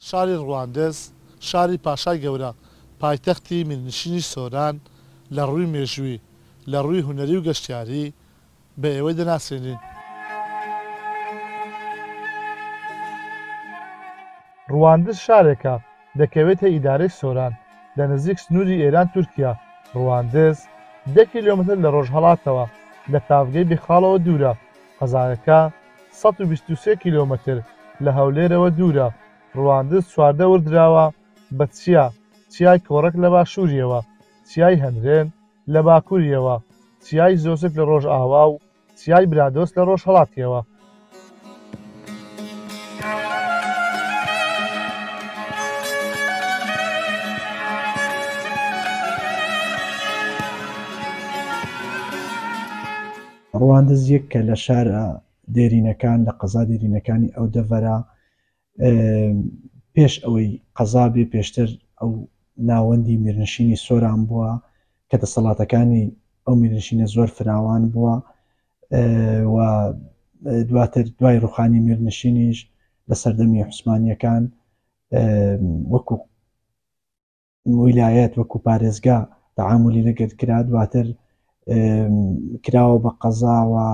شاری ڕواندز شاری پاشای گەورە پایتەختی میرنشینی سۆران لە ڕووی مێژووی لە ڕووی هونەری و گەشتیاری بە ئێوەی دەناسێنین. ڕواندز شارێکە دەکەوێتە ئیدارەی سۆران لە نزیک سنووری ئێران تورکیا. ڕواندز 10 کیلۆمتر لە ڕۆژهەڵاتەوە لە تاڤگەی بێخاڵەوە دوورە. قەزایەکە 123 کیلۆمتر لە هەولێرەوە دوورە. ڕواندز چواردە وردراوە بە چیای کۆڕک لە باشووریەوە، چیای هەنرێن لە باکووریەوە، چیای زۆسک لە ڕۆژئاوا و چیای برادۆس لە ڕۆژهەڵاتیەوە. ڕواندز یەکە لە شارە دێرینەکان لە قەزا دێرینەکانی ئەو دەڤەرە. پێش ئەوەی قەزا بێ پێشتر ئەو ناوەندی میرنشینی سۆران بووە کە دەسەڵاتەکانی ئەو میرنشینە زۆر فراوان بووە و دواتر دوای ڕوخانی میرنشینیش لە سەردەمی عوسمانیەکان وەکو ویلایەت وەکو پارێزگا تەعاملی لەگەر کرا. دواتر کراوە بە قەزاوە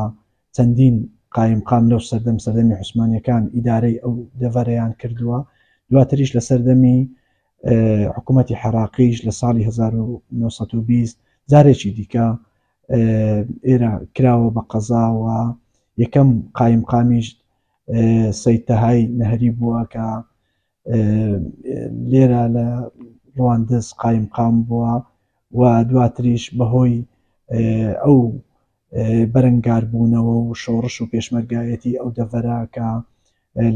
چەندین قایمقام لەو سەردەمی عوسمانیەکان ئیدارەی ئەو دەڤەرەیان کردووە. دواتریش لە سەردەمی حکوومەتی عێراقیش لە ساڵی 1920 جارێکی دیکە ئێرە کراوە بە قەزاوە. یەکەم قایمقامیش سەید تەهای نەهەری بووە کە لێرە لە ڕواندز قایمقام بووە و دواتریش بەهۆی ئەو بەرەنگاربوونەوە و شۆڕش و پێشمەرگایەتی ئەو دەڤەرە کە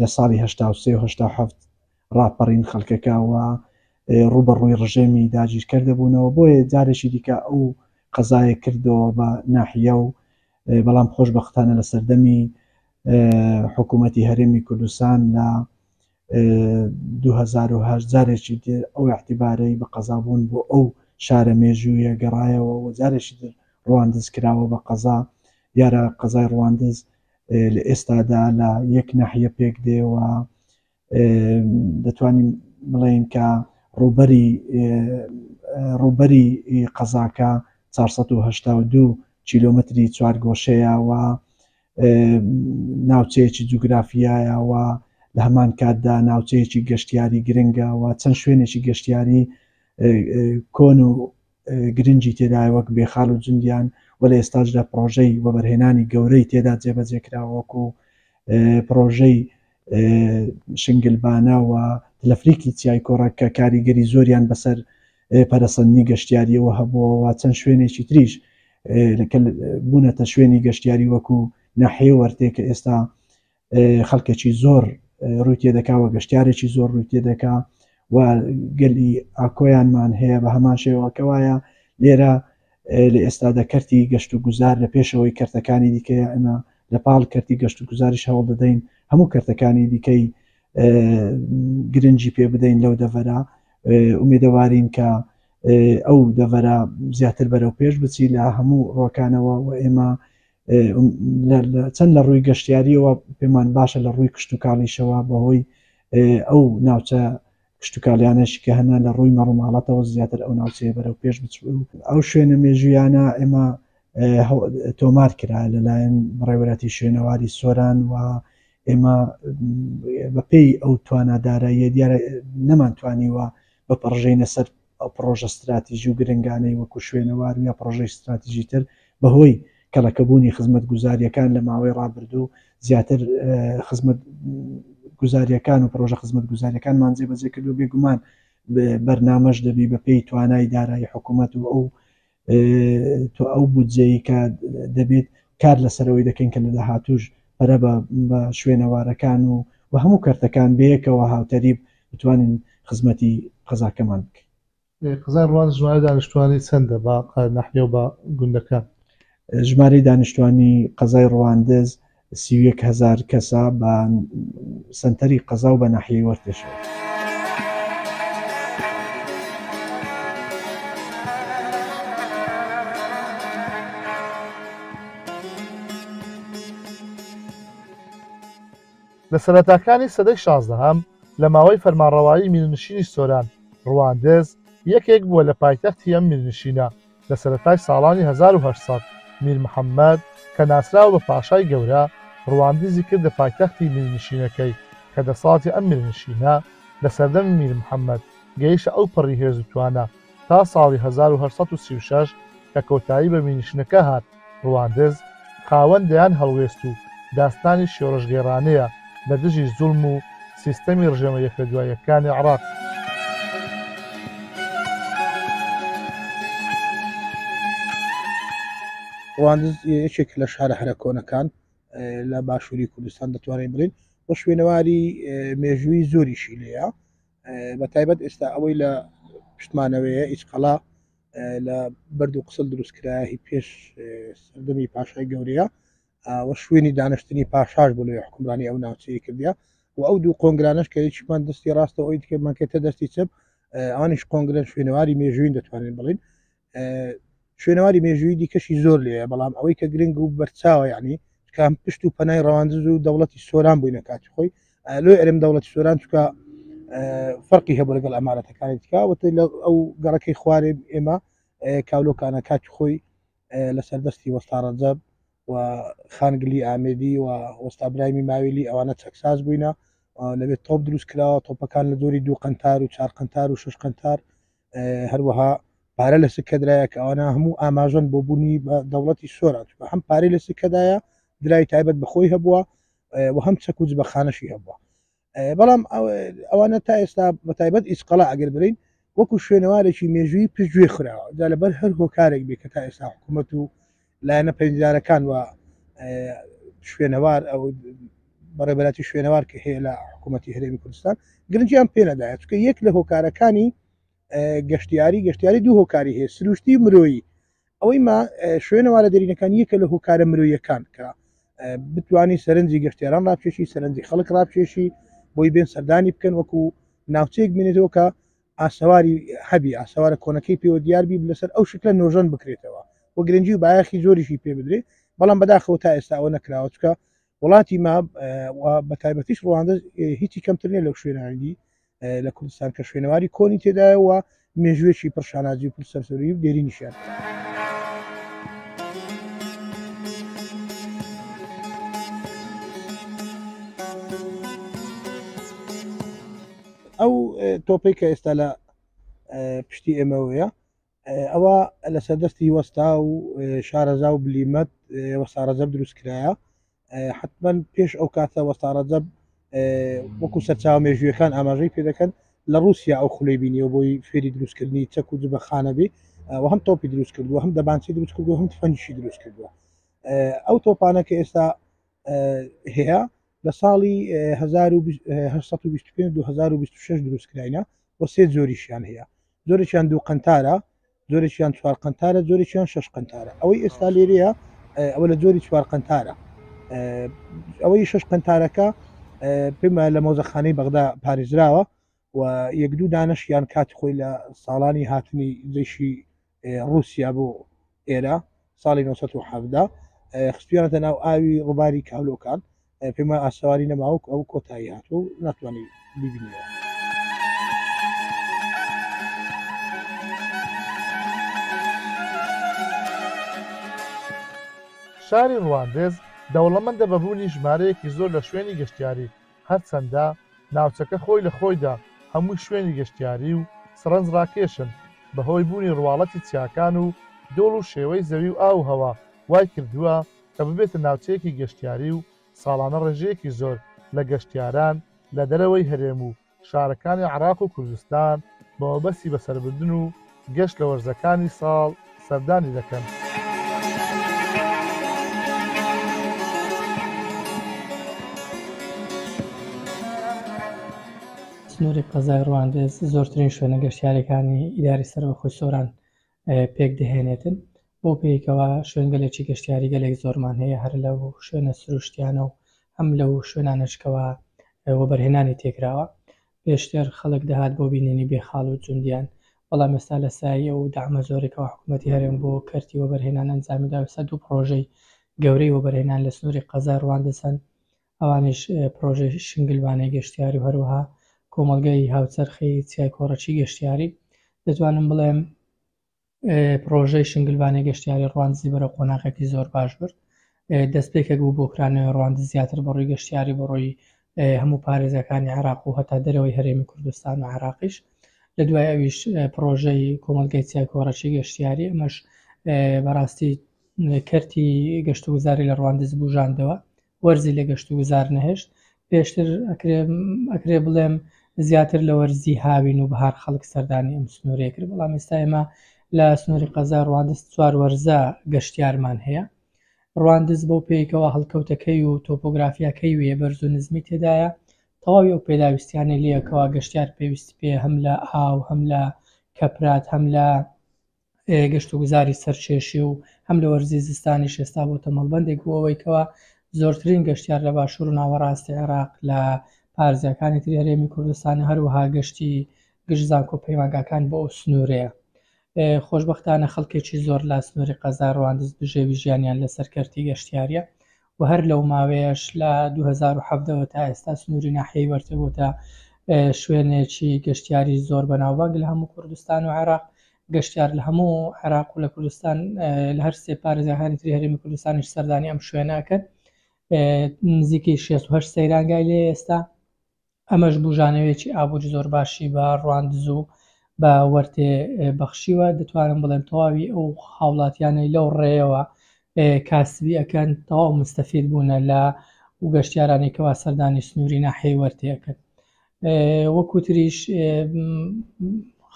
لە ساڵی 1970 ڕاپەڕین خەڵکەکەوە ڕوبەڕووی ڕژێمی داگیرکەر دەبوونەوە. بۆیە جارێکی دیکە ئەو قەزایە کردەوە بە ناحیە و بەڵام خۆشبەختانە لە سەردەمی حکوومەتی هەرێمی کوردستان لە 2008 جارێکی تر ئەو اعتیبارەی بە قەزابوون بۆ ئەو شارە مێژوویە گەڕایەوە و جارێکی تر ڕواندز کراوە بە قەزا. دیارە قەزای ڕواندز لە ئێستادا لە یەک ناحیە پێک دێوە دەتوانین بڵێن کە ڕووبەری قەزاکە 482 کیلۆمەتری چوارگۆشەیە و ناوچەیەکی جوگرافیایە و لە هەمان کاتدا ناوچەیەکی گەشتیاری گرنگە و چەند شوێنێکی گەشتیاری کۆن و گرنگی تێدای وەک بێخاڵ و جندیان و لە ئێستاژدا پرۆژەی وەبەرهێنانی گەورەی تێدا جێبەجێکراوەکو پرۆژەی شنگلبانە و تلەفریکی چیای کۆڕک کە کاریگەری زۆریان بەسەر پەرەسەندنی گەشتیاریەوە هەبووەوە چەند شوێنێکی تریش بوونەتە شوێنی گەشتیاری وەکو ناحیە وەرتێ کە ئێستا خەڵکێکی زۆر ڕووی تێدەکاوە گەشتارێکی زۆر ڕووی تێدەکا و گەلی ئاکۆیانمان هەیە بە هەمان شێوەکەوایە لێرە لە ئێستادا کەرتی گەشت و گوزار لە پێشەوەی کەرتەکانی دیکەیە ئەمە لە پاڵ کەرتی گەشت و گوزاریش هەوڵ دەدەین هەموو کەرتەکانی دیکەی گرنگی پێ بدەین لەو دەڤەرە. ئومێدەوارین کە ئەو دەڤەرە زیاتر بەرەو پێش بچی لە هەموو ڕۆکانەوە و ئێمە چەند لە ڕووی گەشتیاریەوە پێمان باشە لە ڕووی کشت و کاڵیشەوە بەهۆی ئەو ناوچە کشت و کالیانەشی کە هەنا لە ڕووی مەڕووماڵەتەوە زیاتر ئەو ناوچەیە بەرەو پێش بچوو. ئەو شوێنە مێژویانە ئێمە تۆمار کرا لەلایەن بڕێوەتی شوێنەواری سۆران و ئێمە بەپێی ئەو تواناداراییە دیارە نەمانتوانیوە بەپڕژەینە سەر ئەو پرۆژە استراتیژی و گرنگانەی وەکو شوێنەوار یا پرۆژەی استراتیژی تر بەهۆی کەڵەکەبوونی خزمەت گوزاریەکان لە ماوەی ڕابردوو زیاتر خزمەت گوزاریەکان و پرۆژە خزمەت گوزاریەکانمان جێبەجێ کردو. بێگومان بەرنامەش دەبی بەپێی توانای دارایی حکوومەت و ئەو بودجەی کە دەبێت کار لەسەرەوەی دەکەین کە لە داهاتووش پەرە بە شوێنەوارەکان و هەموو کەرتەکان بەیەکەوە هاوتەریب بتوانین خزمەتی قەزاکەمان بکەین. قەزای ڕواندز ژمارە دانیشتوانی چەندە بە ناحیە و بە گوندەکان؟ ژمارەی دانیشتوانی قەزای ڕواندز 31,000 کەسە بە سنتەری قەزا و بە ناحیەی وەرتێشەوە. لە سەرەتاکانی سەدەی 16 هەم لە ماوەی فەرمانڕەوایی میرنشینی سۆران ڕواندز یەکێک بووە لە پایتەختی ئەم میرنشینە لە سەرەتای ساڵانی 1970 میر محەممەد کە ناسراوە بە پاشای گەورە ڕواندزی کردە پایتەختی میرنشینەکەی کە دەسەڵاتی ئەم میرنشینە لە سەردەمی میر محەممەد گەیشتە ئەو پەڕی هێزوتوانە تا ساڵی 1936 کە کۆتایی بە میرنشینەکە هات. ڕواندز خاوەندیان هەڵوێست و داستانی شێڕژگێڕانەیە لە دژی زوڵم و سیستەمی ڕژێمە یەکەدواییەکانی عێراق. ڕواندز یەکێک لە شارە هەرە کۆنەکان لە باشووری کوردستان دەتوانین بڵین بۆ شوێنەواری مێژووی زۆریشی لەیە بە تایبەت ئێستا ئەوەی لە پشتمانەوەیە ئیچقەڵا لە بەرد و قسڵ دروستکرایهی پێش سەردەمی پاشای گەورەیە و شوێنی دانیشتنی پاشاش بۆ لە حکومرانی ئەو ناوچەیە کردیا و ئەو دوو قۆنگرانش کە یەکیمان دەستی ڕاستە ئەوی دیکەمانکێتە دەستی چەپ ئەوانیش قۆنگرن شوێنەواری مێژووین دەتوانین بڵین شوێنەواری مێژووی دیکەشی زۆر لێە بەڵام ئەوەی کە گرنگ و بەرچاوە یعنی کام پشت و پەنای ڕەواندز و دەوڵەتی سۆران بووینە کاتی خۆی لۆی ئەرم دەوڵەتی سۆران چکە فەرقی هەبوو لەگەڵ ئەمارەتەکانی دیکە وتە لە ئەو گەڕەکەی خوارێ ئێمە کاولۆکانە کاتی خۆی لە سەردەستی وەستا ڕەجەب و خانگلی ئامێدی و وەستا برایمی ماویلی ئەوانە چەکساز بووینە لەبێت تۆپ دروست کراوە تۆپەکان لە زۆری 2 قەنتار و 4 قەنتار و 6 قەنتار هەروەها پارە لە سکەدرایە کە ئەوانە هەموو ئاماژەن بۆ بوونی بە دەوڵەتی سۆران هەم پارەی لە سکەدایە درای تایبەت بەخۆی هەبووە و هەم چەکوج بە خانەشی هەبووە بەڵام ئەوانە تا ئێستا بە تایبەت ئیسقەڵا ئەگەر برین وەکو شوێنەوارێکی مێژووی پشتگوێ خراوە جا لەبەر هەر هۆکارێک بێ کە تا ئێستا حکوومەت و لایەنە پەیدارەکان و شوێنەوار ئەو بەڕێبەتی شوێنەوار کە هەیە لە حکوومەتی هەرێمی کوردستان گرنگیان پێ نەدایە چکە یەک لە هۆکارەکانی گەشتیاری دوو هۆکاری هەیە سروشتی مرۆیی ئەوەی ما شوێنەوارە دەرینەکان یەکە لە هۆکارە مرۆیەکان کە بتوانانی سەرنجی گەشتیاران ڕابکێشی سەرنجی خەڵک ڕابکێشی بۆی بێن سەردانی بکەن وەکو ناوچەیەک بینێتەوە کە ئاسەواری هەبی ئاسەوارە کۆنەکەی پێوە دیاربی لەسەر ئەو شکلە نۆژەن بکرێتەوە و گرنگی و بایەخی زۆریشی پێ بدرێ بەڵام بەداخەوە تا ئێستا ئەوە نەکراوە چکە وڵاتی ما بە تایبەتیش ڕواندز هیچی کەمترنێ لەو شوێناندی لە کوردستان کە شوێنەواری کۆنی تێدایەوە مێژوێکی پرشاناجی و پرسەرسەری و دێری نیشان ئەو تۆپی کە ئێستا لە پشتی ئێمەوەیە ئەوە لە سەردەستی وەستا و شارەزا و بلیمەت وەستا ڕەجەب دروستکرایە حتمما پێش ئەو کاتە وەستا ڕەجەب وەکو سەرچاو مێژوویەکان ئاماژەی پێ دەکەن لە رووسیا ئەو خولەی بینیەوە بۆی فێری دروستکردنی چەک و جبە خانەبی و هەم تۆپی دروست کردووە هەم دەبانچی دروست کردووە هەم تفەنجی دروست کردووە ئەو تۆپانە کە ئێستا هەیە لە ساڵی 1925 دروستکراینە بۆ سێ زۆریشیان هەیە زۆرێکیان 2 قەنتارە زۆرێکیان 4 قەنتارە زۆرێکیان 6 قەنتارە ئەوەی ئێستا لێرەیە ئەوە لە زۆری 4 قەنتارە ئەوەی 6 قەنتارەکە پێمە لە مۆزەخانەی بەغدا پارێزراوە و یەک دوو دانشیان کاتی خۆی لە ساڵانی هاتنی جێشی رووسیا بۆ ئێرە ساڵی 1970 خستویانەتە ناو ئاوی ڕووباری کاولۆکان پێمە ئاسەواری نەماوەک ئەو کۆتایی هاتوو ناتوانانی ببینەوە. شاری ڕواندز دەوڵەمەندە بەبوونی ژمارەیەکی زۆر لە شوێنی گەشتیاری هەرچەندە ناوچەکە خۆی لە خۆیدا هەموو شوێنی گەشتیاری و سرنج ڕاکێشن بەهۆی بوونی ڕواڵەتی چیاکان و دۆڵ و شێوەی زەوی و ئاو هەوا وای کردووە کە ببێتە ناوچەیەکی گەشتیاری و ساڵانە ڕێژەیەکی زۆر لە گەشتیاران لە دەرەوەی هەرێم و شارەکانی عێراق و کوردستان بەوەبەستی بەسەربردن و گەشت لە وەرزەکانی ساڵ سەردانی دەکەن. سنووری قەزای ڕواندز زۆرترین شوێنە گەشتیارەکانی ئیداری سەربەخۆی سۆران پێک دەهێنێتن بۆ پێیکەوە شوێنگەلێکی گەشتیاری گەلێک زۆرمان هەیە هەر لەو شوێنە سروشتیانە و هەم لەو شوێنانشکەوە وەبەرهێنانی تێکراوە پێشتر خەڵک دەهات بۆ بینینی بێخاڵ و جوندیان بەڵام ئێستا لە سایە و داعمە زۆرێکەوە حکوومەتی هەرێم بۆ کەرتی وەبەرهێنان ئەنجامیدا و 100 پرۆژەی گەورەی وەبەرهێنان لە سنووری قەزای ڕواندز هەن ئەوانش پرۆژەی شنگلوانەی گەشتیاری و هەروەها کۆمەلگەی هاوچەرخی چیای کۆڕەچی گەشتیاری دەتوانم بڵێم پرۆژەی شنگلوانی گەشتیاری ڕواندزی بەرەو قۆناغێکی زۆر باش برد. دەستپێکێک بوو بۆ کرانەوەی ڕواندز زیاتر بەڕووی گەشتیاری بەڕووی هەموو پارێزەکانی عێراق و هەتا دەرەوەی هەرێمی کوردستان و عێراقیش. لە دوای ئەویش پرۆژەی کۆمەلگەی چیای کۆڕەچی گەشتیاری ئەمەش بەڕاستی کەرتی گەشتوگوزاری لە ڕواندز بوژاندەوە، وەرزی لە گەشتوگوزار نەهێشت. پێشتر ئەکرێ بڵێم زیاتر لە وەرزی هاوین و بەهار خەڵک سەردانی ئەم سنوورەیە کرد، بەڵام ئێستا ئێمە لە سنووری قەزا ڕواندز 4 وەرزە گەشتیارمان هەیە. ڕواندز بەو پێیکەوە هەڵکەوتەکەی و تۆپۆگرافیاکەی وێ بەرز و نزمی تێدایە، تەواوی ئەو پێداویستیانەی لێکەوە گەشتیار پێویستی پێ هەم لە ئاو، هەم لە کەپرات، هەم لە گەشتوگوزاری سەرچێشی و هەم لە وەرزی زستانیش ئێستا بۆتە مەڵبەندێک بوو ئەوەیکەوە زۆرترین گەشتیار لە باشوور و ناوەڕاستی عێراق لە پارێزەکانی تری هەرێمی کوردستانی هەروەها گەشتی گشت زانکۆ پەیمانگاکان بۆ ئەو سنوورەیە. خۆشبەختانە خەڵکێکی زۆر لە سنووری قەزا ڕواندز دژێوی ژیانیان لەسەر کەرتی گەشتیاریە و هەر لەو ماوەیەش لە 2017ەوە تا ئێستا سنووری ناحیەی وەرتە بۆتە شوێنێکی گەشتیاری زۆر بەناوبانگ لە هەموو کوردستان و عێراق. گەشتیار لە هەموو عێراق و لە کوردستان لە هەر سێ پارێزەکانی تری هەرێمی کوردستانیش سەردانی ئەم شوێنەکەن. نزیکی 68 سەیرانگای لێ ئێستا. ئەمەش بژانەوەیەکی ئابووری زۆر باشی بە ڕواندز و بە وەرتێ بەخشیوە. دەتوانم بڵێم تەواوی ئەو هاوڵاتیانەی لەو ڕێەوە کاسبی ئەەکەن تەواو مستەفید بوونە لە و گەشتیارانێکەوە سەردانی سنووری ناحیەی وەرتەکەن. وەکو تریش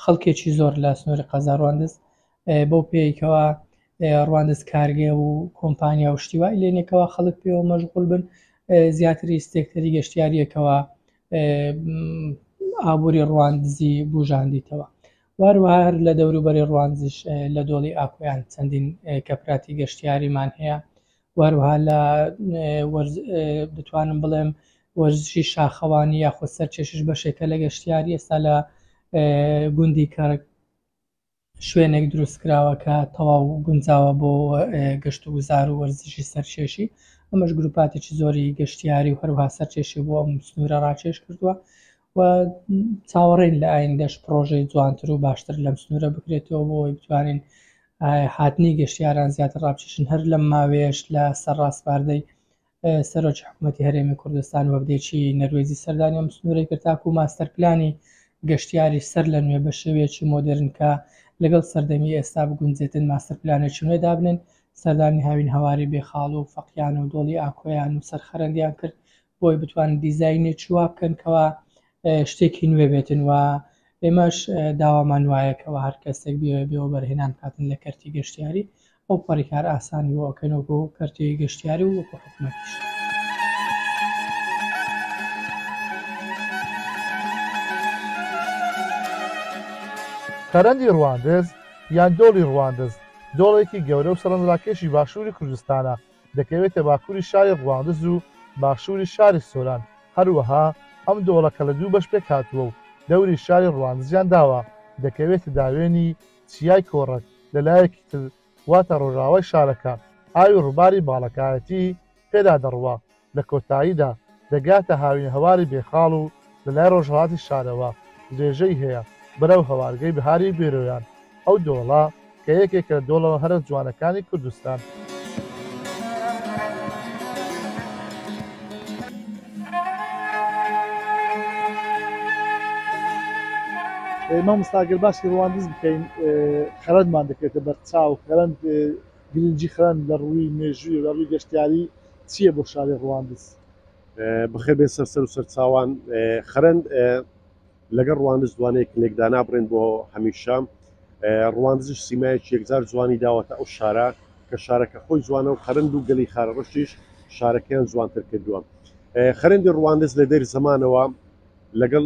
خەڵکێکی زۆر لە سنووری قەزا ڕواندز بەو پێیکەوە ڕواندز کارگێ و کۆمپانیا و شتیوای لێنێکەوە خەڵک پێوە مەشغوڵ بن زیاتری ستێکتەری گەشتیاریەکەوە ئابووری ڕواندزی بژاندیتەوە. واروها هەر لە دەوروبەری ڕواندزیش لە دۆڵی ئاکۆیان چەندین کەپراتی گەشتیاریمان هەیە. واروها لە دەتوانم بڵێم وەرزشی شاخەوانی یاخود سەرچێشش بەشێکە لە گەشتیاری ئێستا لە گوندی کەرک شوێنێک دروستکراوە کە تەواو گونجاوە بۆ گەشتوگوزار و وەرزشی سەرچێشی. ئەمەش گروپاتێکی زۆری گەشتیاری و هەروها سەرچێشی بۆ ئەم سنوورە ڕاکێش کردووە و چاوەڕێن لە ئایندەش پرۆژەی جوانتر و باشتر لەم سنوورە بکرێتەوە بۆی بتوانین هاتنی گەشتیاران زیاتر ڕابچێشن. هەر لەم ماوەیەش لە سەرڕاستپاردەی سەرۆکی حکوومەتی هەرێمی کوردستان وەبدێکی نەروێزی سەردانی ئەم سنوورەی کرد تاکو ماستەر پلانی گەشتیاری سەر لە نوێ بە شێوەیەکی مۆدرن کە لەگەڵ سەردەمی ئێستا بگونجێتن ماستەر پلانێکی نوێ دابنن. سەردانی هاوین هەواری بێخاڵ و فەقیان و دۆڵی ئاکۆیان و سەرخەرەندیان کرد بۆی بتوان دیزاینێکی وا بکەن کەوا شتێکی نوێ بێتن و ئێمەش داوامان وایەکەوە هەر کەسێک بێەوە بەرهێنان کاتن لە کەرتی گەشتیاری ئەو پەڕیکار ئاسانی بۆ ئەکەنەوە و کەرتی گەشتیاری و وەکو حکوومەتیش. خەرەندی ڕواندز یان دۆڵی ڕواندز دۆڵێکی گەورە و سەرنجڕاکێشی باشووری کوردستانە، دەکەوێتە باکووری شاری ڕواندز و باشووری شاری سۆران. هەروەها ئەم دۆڵەکە لە دوو بەش پێک هاتووە و دەوری شاری ڕواندزیان داوە، دەکەوێتە داوێنی چیای کۆڕەک لەلایەکی تر واتە ڕۆژاوای شارەکە. ئاوی ڕووباری باڵەکایەتی پێدا دەڕوە، لە کۆتاییدا دەگاتە هاوین هەواری بێخاڵ و لەلای ڕۆژهەڵاتی شارەوە درێژەی هەیە بەرەو هەوارگەی بەهاری بێرۆیان. ئەو دۆڵە کە یەکێکە لە دۆڵەوە هەرە جوانەکانی کوردستان. مامۆستا باسی ڕواندز بکەین خەرەندمان دەکرێتە بەرچاو خەرەند گرنگی خەرەند لە ڕووی مێژووی و لە ڕووی گەشتیاری چییە بۆ شاری ڕواندز؟ بەخێر بێ سەر و سەرچاوان خەرەند لەگەڵ ڕواندز دوانەیەک لێکدانا بڕێن بۆ هەمیشە. ڕواندزش سیمایەکی یەکجار جوانی داوەتە ئەو شارە کە شارەکە خۆی جوانە و خەرەند و گەلی خارەڕەشیش شارەکەیان جوانتر کردووە. خەرەندی ڕواندز لە دەری زەمانەوە لەگەڵ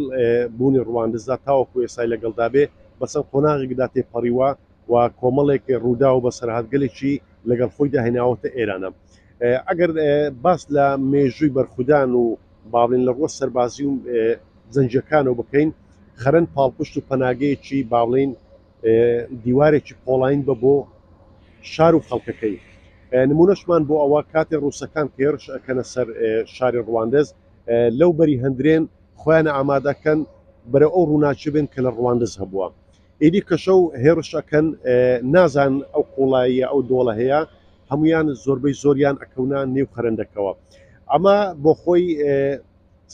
بوونی ڕواندزدا تاوەکو ئێسای لەگەڵدا بێ بەسەر قۆناغێکدا تێپەڕیوە و کۆمەڵێک ڕوودا و بە سەرهاتگەلێکی لەگەڵ خۆی داهێناوەتە ئێرانە. ئەگەر باس لە مێژووی بەرخودان و باڵێن لە ڕووە سەربازی و جەنجەکانەوە بکەین، خەرەند پاڵپشت و پەناگەیەکی باڵێن دیوارێکی پۆڵین بە بۆ شار و خەڵکەکەی. نمونەشمان بۆ ئەوە کاتێ ڕووسەکان پێڕش ئەکەنە سەر شاری ڕواندز لەو بەری هەندرێن خۆیانە ئامادەکەن بەرە ئەو ڕووناچی بن کە لە ڕواندز هەبووە ئیدی کەشە و هێرشەکەن نازان ئەو قوڵاییە ئەو دۆڵە هەیە هەمویان زۆربەی زۆریان ئەکەونە نێو خەرندەکەوە ئەمە بۆ خۆی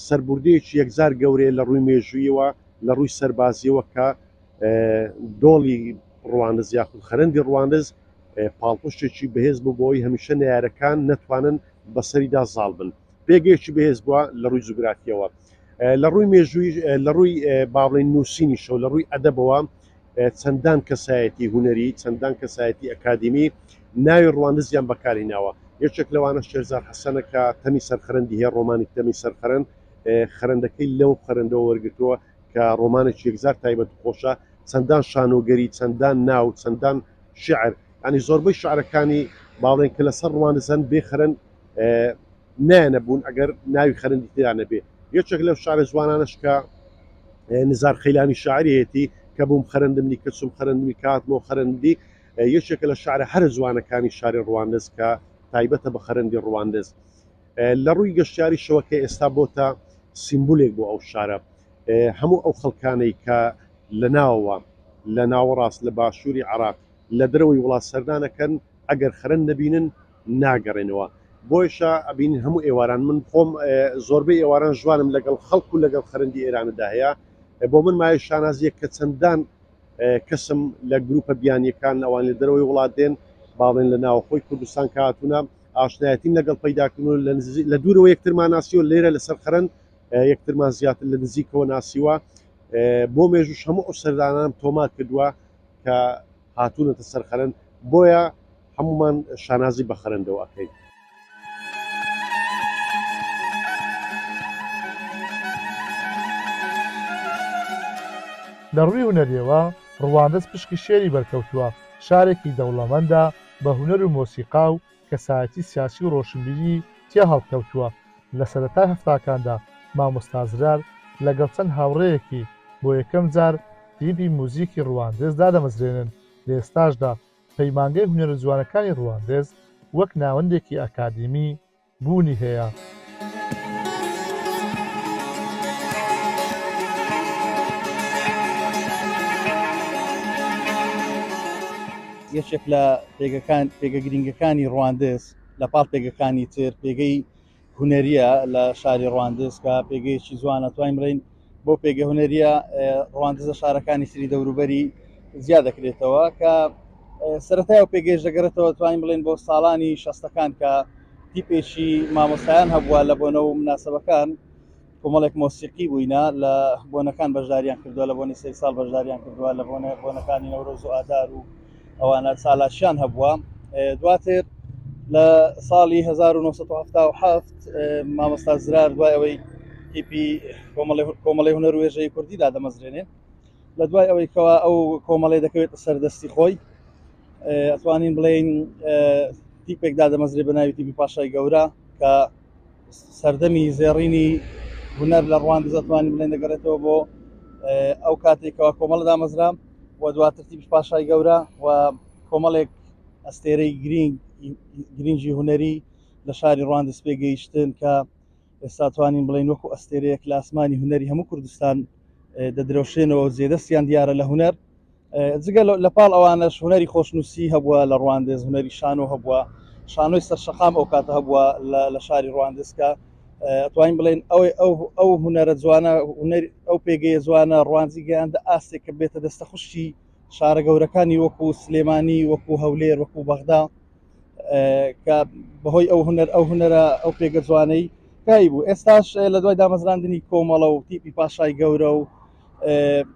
سەربوردەیەکی یەکزار گەورەیە لە ڕووی مێژوویەوە لە ڕووی سەربازیەوە کە دۆڵی ڕواندز یاخود خەرندی ڕواندز پاڵپشتێکی بەهێز بوو بۆی هەمیشە نارەکان نەتوانن بەسەریدا زاڵ بن پێگەیەکی بەهێز بووە لە ڕووی جوگرافیەوە لە ڕووی مێژووی لە ڕووی باڵێن نووسینی شەو لە ڕووی ئەدەبەوە چەندان کەسایەتی هوەری چەندان کەسایەتی ئەکادمی ناوی ڕواندزیان بەکارهێناوە یەکێک لەوانە شێرزاد حەسەنە کە تەمی سەرخەرندی هەیە ڕۆمانی تەمی سەرخەرند خەرندەکەی لەو خەرندەوە وەرگتووە کە ڕۆمانێکی یەکزار تایبەت خۆشە چەندان شانۆگەری چەندان ناو چەندان شعر ینی زۆربەی شعرەکانی باڵێن کە لەسەر ڕواندزەن بێ خەرند نانەبوون ئەگەر ناوی خەرندی تیان نەبێ یەکێک لەو شعرە جوانانش کە نزار خەیلانی شاعریەتی کە بووم خەرندمنی کە چوم خەرندمی کاتمەوە خەرندی یەکێکە لە شعرە هەر جوانەکانی شاری ڕواندز کە تایبەتە بە خەرندی ڕواندز لە ڕووی گەشتیاری شەوەکە ئێستا بۆتە سیمبولێک بۆ ئەو شارە هەموو ئەو خەڵکانەی کە لە ناوەوە لە ناوەڕاست لە باشووری عراق لە دەرەوەی وڵات سەردانەکەن ئەگەر خەرند نەبینن ناگەڕێنەوە بۆیشە ئەبینین هەموو ئێواران من خۆم زۆربەی ئێواران جوانم لەگەڵ خەڵکو و لەگەڵ خەرندی ئێرانەدا هەیە بۆ من مای شانازیە کە چەندان کەسم لە گروپە بیانیەکان ئەوان لە دەرەوەی وڵات دێن باڵێن لە ناوخۆی کوردستان کاتونە ئاشنایەتیم لەگەڵ پەیداکردن و لە دوورەوە یەکترمان ناسیوە لێرە لەسەر خەرند یەکترمان زیاتر لە نزیکەوە ناسیوە بۆ مێژوش هەموو ئەو سەردانانم تۆمات کردووە کە هاتوونەتە سەر خەرند بۆیە هەمومان شانازی بە خەرندەوە ئەکەین لە ڕووی هونەریەوە ڕواندز پشکی شێری بەرکەوتووە شارێکی دەوڵەمەندە بە هونەر و مۆسیقا و کەسایەتی سیاسی و ڕۆشنبیری تیا هەڵکەوتووە لە سەرەتای هەفتاکاندا مامۆستا زرار لەگەڵ چەند هاوڕێیەکی بۆ یەکەم جار کلیپی موزیکی ڕواندز دادەمەزرێنن لە ئێستاشدا پەیمانگەی هونەرە جوانەکانی ڕواندز وەک ناوەندێکی ئەکادیمی بوونی هەیە. یەکێک لە پێگە گرنگەکانی ڕواندز لە پاڵ پێگەکانی تر پێگەی هونەریە لە شاری ڕواندز کە پێگەیەکی جوانە توانین بڵین بۆ پێگە هونەریە ڕواندزە شارەکانی سری دەوروبەری زیاد دەکرێتەوە کە سەرەتای و پێگەیش دەگەڕێتەوە توانین بڵین بۆ ساڵانی شەستەکان کە تیپێکی مامۆستایان هەبووە لە بۆنە و مناسبەکان کۆمەڵێک مۆسیقی بووینە لە بۆنەکان بەشداریان کردووە لە بۆنی سێ ساڵ بەشداریان کردووە لە بۆنەکانی نەورۆز و ئادار و ئەوانە ساڵاشیان هەبووە دواتر لە ساڵی 1970 مامۆستا زرار دوای ئەوەی تیپی کۆمەڵی هونەر و وێژەی کوردیدا دەمەزرێنێ لە دوای ئەوەی کەوا ئەو کۆمەڵی دەکەوێتە سەردەستی خۆی ئەتوانین بڵێن تیپێکدا دەمەزرێ بە ناوی تیپی پاشای گەورە کە سەردەمی زێڕینی هونەر لە ڕواندز ئەتوانین بڵێن دەگەڕێتەوە بۆ ئەو کاتێکەوە کۆمەڵ دامەزرا و دواتر تیپی پاشای گەورە و کۆمەڵێک ئەستێرەی گرنگی هونەری لە شاری ڕواندز پێگەیشتن کە ئێستا توانین بڵێن وەکو ئەستێرەیەک لە ئاسمانی هونەری هەموو کوردستان دەدرەوشێنەوە زێدەستیان دیارە لە هونەر جگە لە پاڵ ئەوانەش هونەری خۆشنووسی هەبووە لە ڕواندز هونەری شانۆ هەبووە شانۆی سەرشەقام ئەو کاتە هەبووە لە شاری ڕواندز کە ئەتوانین بڵێن ئەو هونەرە جوانە ئەو پێگەیە جوانە ڕواندزی گەیاندە ئاستێک کە بێتە دەستە خوشتی شارە گەورەکانی وەکو سلێمانی وەکو هەولێر وەکو بەغدا کە بەهۆی ئەو هونەرە ئەو پێگە جوانەی کای بوو ئێستاش لە دوای دامەزراندنی کۆمەڵە و تیپی پاشای گەورە و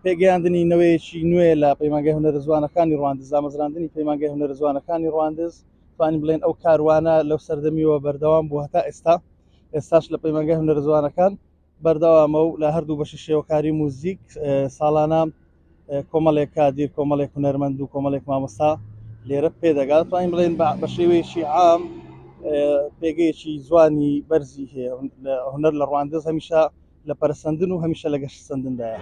پێگەیاندنی نوێیەکی نوێ لە پەیمانگای هونەرە جوانەکانی ڕواندز دامەزراندنی پەیمانگای هونەرە جوانەکانی ڕواندز توانین بڵێن ئەو کاروانە لەو سەردەمیەوە بەردەوام بوو هەتا ئێستاش لە پەیمانگای هونەرە جوانەکان بەردەوامە و لە هەردوو بەشی شێوەکاری موزیک ساڵانە کۆمەڵێک کادیر کۆمەڵێک هونەرمەند و کۆمەڵێک مامۆستا لێرە پێدەگات توانین بڵێن بە شێوەیەکی عام پێگەیەکی جوانی بەرزی هەیە هونەر لە ڕواندز هەمیشە لە پەرسەندن و هەمیشە لە گەشت سەندندایە.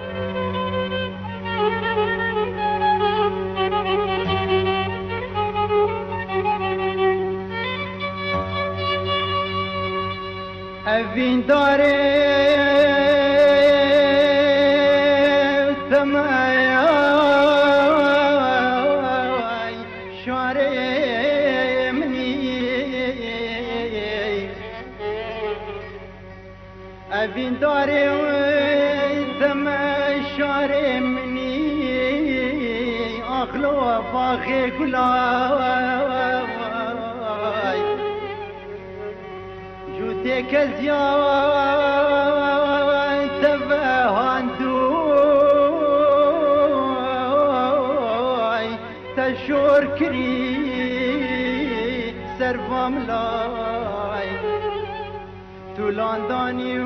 Avindore باغی گلای جوتی که زیان تبهاندوی تشور کری سرفام لای تو لاندانی